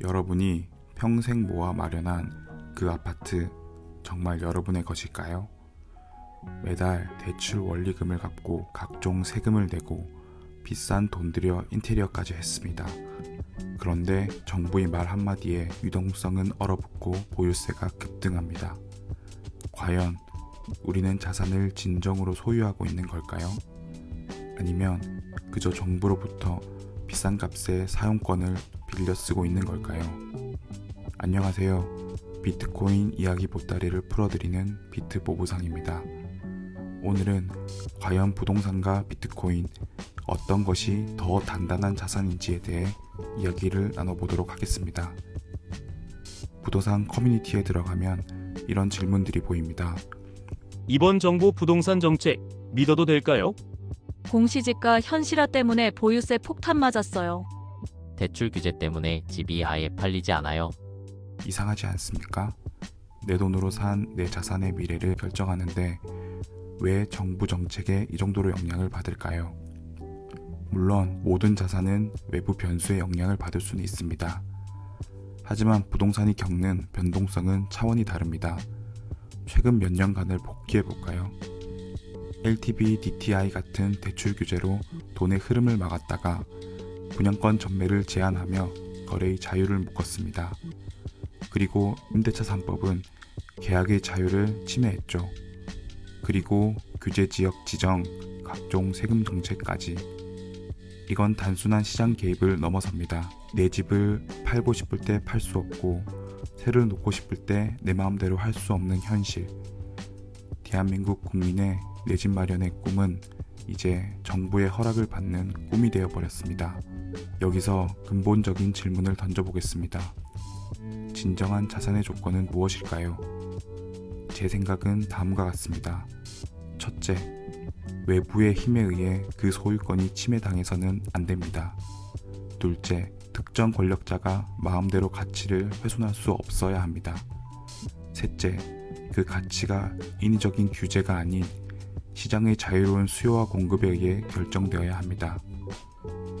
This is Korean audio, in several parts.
여러분이 평생 모아 마련한 그 아파트 정말 여러분의 것일까요? 매달 대출 원리금을 갚고 각종 세금을 내고 비싼 돈 들여 인테리어까지 했습니다. 그런데 정부의 말 한마디에 유동성은 얼어붙고 보유세가 급등합니다. 과연 우리는 자산을 진정으로 소유하고 있는 걸까요? 아니면 그저 정부로부터 비싼 값에 사용권을 빌려 쓰고 있는 걸까요? 안녕하세요. 비트코인 이야기 보따리를 풀어드리는 비트보부상입니다. 오늘은 과연 부동산과 비트코인 어떤 것이 더 단단한 자산인지에 대해 이야기를 나눠보도록 하겠습니다. 부동산 커뮤니티에 들어가면 이런 질문들이 보입니다. 이번 정부 부동산 정책 믿어도 될까요? 공시지가 현실화 때문에 보유세 폭탄 맞았어요. 대출 규제 때문에 집이 아예 팔리지 않아요. 이상하지 않습니까? 내 돈으로 산 내 자산의 미래를 결정하는데 왜 정부 정책에 이 정도로 영향을 받을까요? 물론 모든 자산은 외부 변수의 영향을 받을 수는 있습니다. 하지만 부동산이 겪는 변동성은 차원이 다릅니다. 최근 몇 년간을 복기해볼까요? LTV, DTI 같은 대출 규제로 돈의 흐름을 막았다가 분양권 전매를 제한하며 거래의 자유를 묶었습니다. 그리고 임대차 3법은 계약의 자유를 침해했죠. 그리고 규제지역 지정, 각종 세금 정책까지. 이건 단순한 시장 개입을 넘어섭니다. 내 집을 팔고 싶을 때 팔 수 없고 새를 놓고 싶을 때 내 마음대로 할 수 없는 현실. 대한민국 국민의 내 집 마련의 꿈은 이제 정부의 허락을 받는 꿈이 되어버렸습니다. 여기서 근본적인 질문을 던져보겠습니다. 진정한 자산의 조건은 무엇일까요? 제 생각은 다음과 같습니다. 첫째, 외부의 힘에 의해 그 소유권이 침해당해서는 안 됩니다. 둘째, 특정 권력자가 마음대로 가치를 훼손할 수 없어야 합니다. 셋째, 그 가치가 인위적인 규제가 아닌 시장의 자유로운 수요와 공급에 의해 결정되어야 합니다.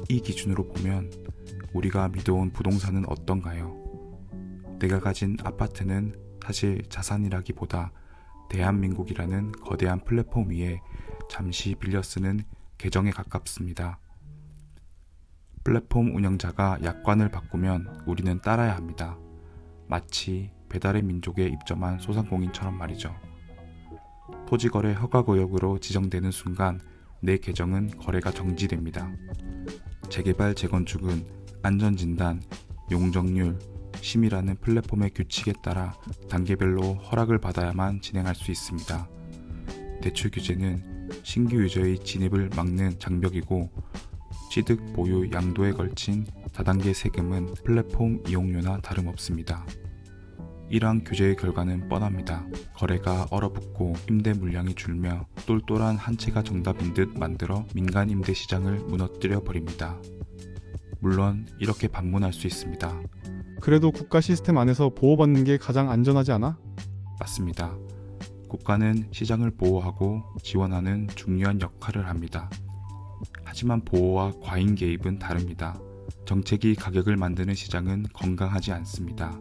이 기준으로 보면 우리가 믿어온 부동산은 어떤가요? 내가 가진 아파트는 사실 자산이라기보다 대한민국이라는 거대한 플랫폼 위에 잠시 빌려 쓰는 계정에 가깝습니다. 플랫폼 운영자가 약관을 바꾸면 우리는 따라야 합니다. 마치 배달의 민족에 입점한 소상공인처럼 말이죠. 토지거래 허가구역으로 지정되는 순간 내 계정은 거래가 정지됩니다. 재개발, 재건축은 안전진단, 용적률, 심의라는 플랫폼의 규칙에 따라 단계별로 허락을 받아야만 진행할 수 있습니다. 대출 규제는 신규 유저의 진입을 막는 장벽이고 취득, 보유, 양도에 걸친 다단계 세금은 플랫폼 이용료나 다름없습니다. 이러한 규제의 결과는 뻔합니다. 거래가 얼어붙고 임대 물량이 줄며 똘똘한 한 채가 정답인 듯 만들어 민간 임대 시장을 무너뜨려 버립니다. 물론 이렇게 반문할 수 있습니다. 그래도 국가 시스템 안에서 보호받는 게 가장 안전하지 않아? 맞습니다. 국가는 시장을 보호하고 지원하는 중요한 역할을 합니다. 하지만 보호와 과잉 개입은 다릅니다. 정책이 가격을 만드는 시장은 건강하지 않습니다.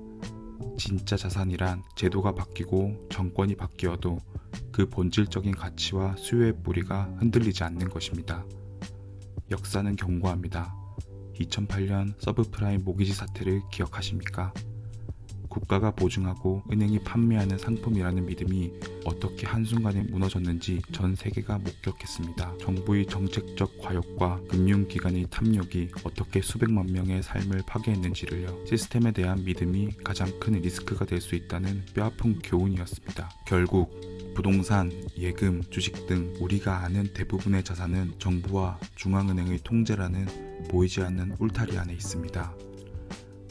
진짜 자산이란 제도가 바뀌고 정권이 바뀌어도 그 본질적인 가치와 수요의 뿌리가 흔들리지 않는 것입니다. 역사는 경고합니다. 2008년 서브프라임 모기지 사태를 기억하십니까? 국가가 보증하고 은행이 판매하는 상품이라는 믿음이 어떻게 한순간에 무너졌는지 전 세계가 목격했습니다. 정부의 정책적 과욕과 금융기관의 탐욕이 어떻게 수백만 명의 삶을 파괴했는지를요. 시스템에 대한 믿음이 가장 큰 리스크가 될 수 있다는 뼈아픈 교훈이었습니다. 결국 부동산, 예금, 주식 등 우리가 아는 대부분의 자산은 정부와 중앙은행의 통제라는 보이지 않는 울타리 안에 있습니다.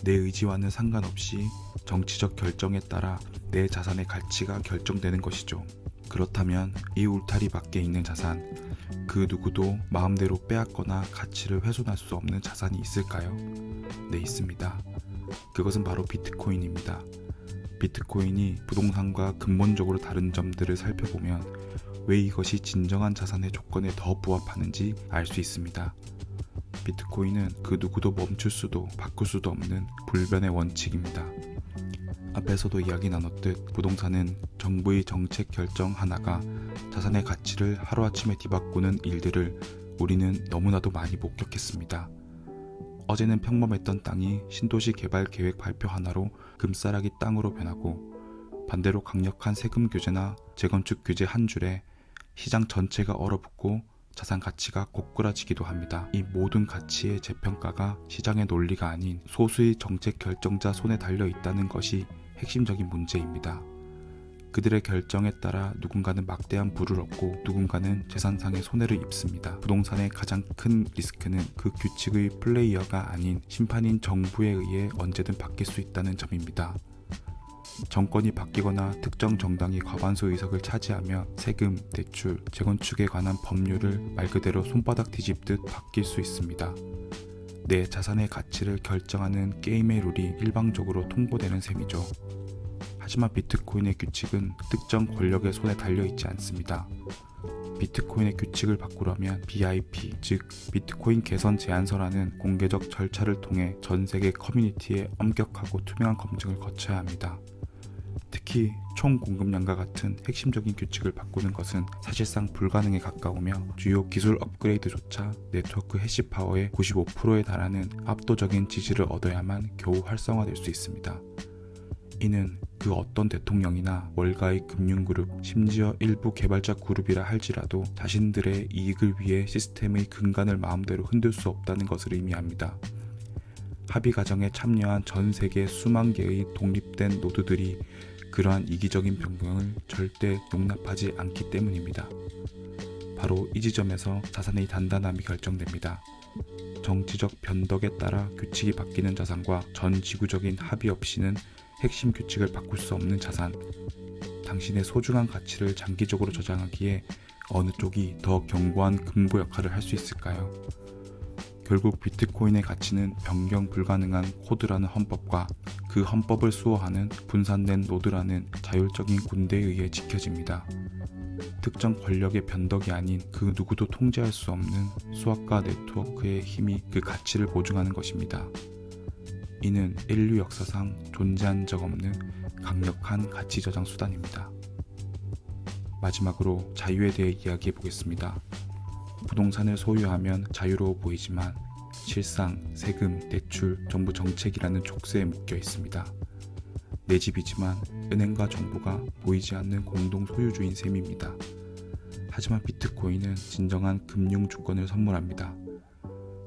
내 의지와는 상관없이 정치적 결정에 따라 내 자산의 가치가 결정되는 것이죠. 그렇다면 이 울타리 밖에 있는 자산, 그 누구도 마음대로 빼앗거나 가치를 훼손할 수 없는 자산이 있을까요? 네, 있습니다. 그것은 바로 비트코인입니다. 비트코인이 부동산과 근본적으로 다른 점들을 살펴보면 왜 이것이 진정한 자산의 조건에 더 부합하는지 알 수 있습니다. 비트코인은 그 누구도 멈출 수도 바꿀 수도 없는 불변의 원칙입니다. 앞에서도 이야기 나눴듯 부동산은 정부의 정책 결정 하나가 자산의 가치를 하루아침에 뒤바꾸는 일들을 우리는 너무나도 많이 목격했습니다. 어제는 평범했던 땅이 신도시 개발 계획 발표 하나로 금싸라기 땅으로 변하고, 반대로 강력한 세금 규제나 재건축 규제 한 줄에 시장 전체가 얼어붙고 자산 가치가 고꾸라지기도 합니다. 이 모든 가치의 재평가가 시장의 논리가 아닌 소수의 정책 결정자 손에 달려 있다는 것이 핵심적인 문제입니다. 그들의 결정에 따라 누군가는 막대한 부를 얻고 누군가는 재산상의 손해를 입습니다. 부동산의 가장 큰 리스크는 그 규칙의 플레이어가 아닌 심판인 정부에 의해 언제든 바뀔 수 있다는 점입니다. 정권이 바뀌거나 특정 정당이 과반수 의석을 차지하며 세금, 대출, 재건축에 관한 법률을 말 그대로 손바닥 뒤집듯 바뀔 수 있습니다. 내 자산의 가치를 결정하는 게임의 룰이 일방적으로 통보되는 셈이죠. 하지만 비트코인의 규칙은 특정 권력의 손에 달려있지 않습니다. 비트코인의 규칙을 바꾸려면 BIP, 즉 비트코인 개선 제안서라는 공개적 절차를 통해 전 세계 커뮤니티에 엄격하고 투명한 검증을 거쳐야 합니다. 특히 총 공급량과 같은 핵심적인 규칙을 바꾸는 것은 사실상 불가능에 가까우며 주요 기술 업그레이드조차 네트워크 해시파워의 95%에 달하는 압도적인 지지를 얻어야만 겨우 활성화될 수 있습니다. 이는 그 어떤 대통령이나 월가의 금융그룹, 심지어 일부 개발자 그룹이라 할지라도 자신들의 이익을 위해 시스템의 근간을 마음대로 흔들 수 없다는 것을 의미합니다. 합의 과정에 참여한 전 세계 수만 개의 독립된 노드들이 그러한 이기적인 변경을 절대 용납하지 않기 때문입니다. 바로 이 지점에서 자산의 단단함이 결정됩니다. 정치적 변덕에 따라 규칙이 바뀌는 자산과 전 지구적인 합의 없이는 핵심 규칙을 바꿀 수 없는 자산, 당신의 소중한 가치를 장기적으로 저장하기에 어느 쪽이 더 견고한 금고 역할을 할 수 있을까요? 결국 비트코인의 가치는 변경 불가능한 코드라는 헌법과 그 헌법을 수호하는 분산된 노드라는 자율적인 군대에 의해 지켜집니다. 특정 권력의 변덕이 아닌 그 누구도 통제할 수 없는 수학과 네트워크의 힘이 그 가치를 보증하는 것입니다. 이는 인류 역사상 존재한 적 없는 강력한 가치 저장 수단입니다. 마지막으로 자유에 대해 이야기해 보겠습니다. 부동산을 소유하면 자유로워 보이지만 실상 세금, 대출, 정부 정책이라는 족쇄에 묶여 있습니다. 내 집이지만 은행과 정부가 보이지 않는 공동 소유주인 셈입니다. 하지만 비트코인은 진정한 금융 주권을 선물합니다.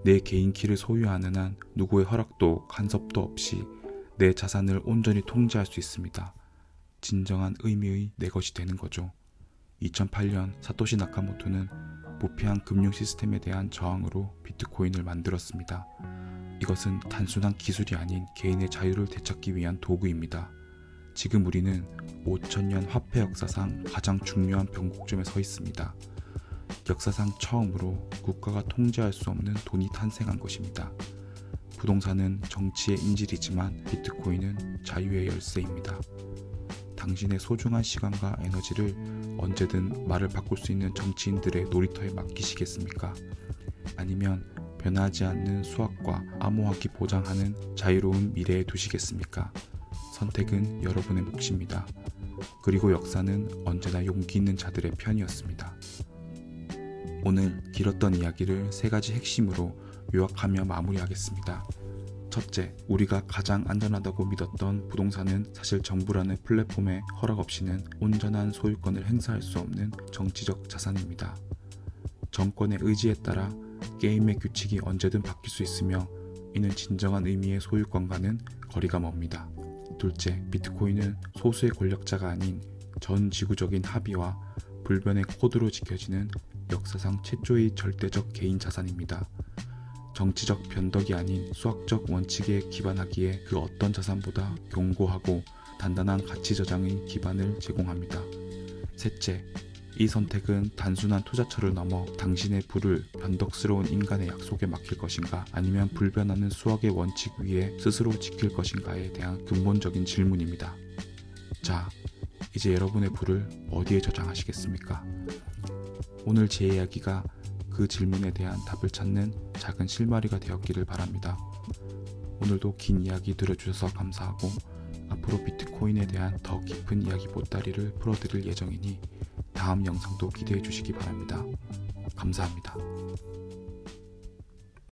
내 개인 키를 소유하는 한 누구의 허락도 간섭도 없이 내 자산을 온전히 통제할 수 있습니다. 진정한 의미의 내 것이 되는 거죠. 2008년 사토시 나카모토는 부패한 금융 시스템에 대한 저항으로 비트코인을 만들었습니다. 이것은 단순한 기술이 아닌 개인의 자유를 되찾기 위한 도구입니다. 지금 우리는 5000년 화폐 역사상 가장 중요한 변곡점에 서 있습니다. 역사상 처음으로 국가가 통제할 수 없는 돈이 탄생한 것입니다. 부동산은 정치의 인질이지만 비트코인은 자유의 열쇠입니다. 당신의 소중한 시간과 에너지를 언제든 말을 바꿀 수 있는 정치인들의 놀이터에 맡기시겠습니까? 아니면 변하지 않는 수학과 암호학이 보장하는 자유로운 미래에 두시겠습니까? 선택은 여러분의 몫입니다. 그리고 역사는 언제나 용기 있는 자들의 편이었습니다. 오늘 길었던 이야기를 3가지 핵심으로 요약하며 마무리하겠습니다. 첫째, 우리가 가장 안전하다고 믿었던 부동산은 사실 정부라는 플랫폼의 허락 없이는 온전한 소유권을 행사할 수 없는 정치적 자산입니다. 정권의 의지에 따라 게임의 규칙이 언제든 바뀔 수 있으며 이는 진정한 의미의 소유권과는 거리가 멉니다. 둘째, 비트코인은 소수의 권력자가 아닌 전 지구적인 합의와 불변의 코드로 지켜지는 역사상 최초의 절대적 개인 자산입니다. 정치적 변덕이 아닌 수학적 원칙에 기반하기에 그 어떤 자산보다 견고하고 단단한 가치 저장의 기반을 제공합니다. 셋째, 이 선택은 단순한 투자처를 넘어 당신의 부를 변덕스러운 인간의 약속에 맡길 것인가 아니면 불변하는 수학의 원칙 위에 스스로 지킬 것인가에 대한 근본적인 질문입니다. 자, 이제 여러분의 부를 어디에 저장하시겠습니까? 오늘 제 이야기가 그 그 질문에 대한 답을 찾는 작은 실마리가 되었기를 바랍니다. 오늘도 긴 이야기 들어주셔서 감사하고 앞으로 비트코인에 대한 더 깊은 이야기 보따리를 풀어드릴 예정이니 다음 영상도 기대해 주시기 바랍니다. 감사합니다.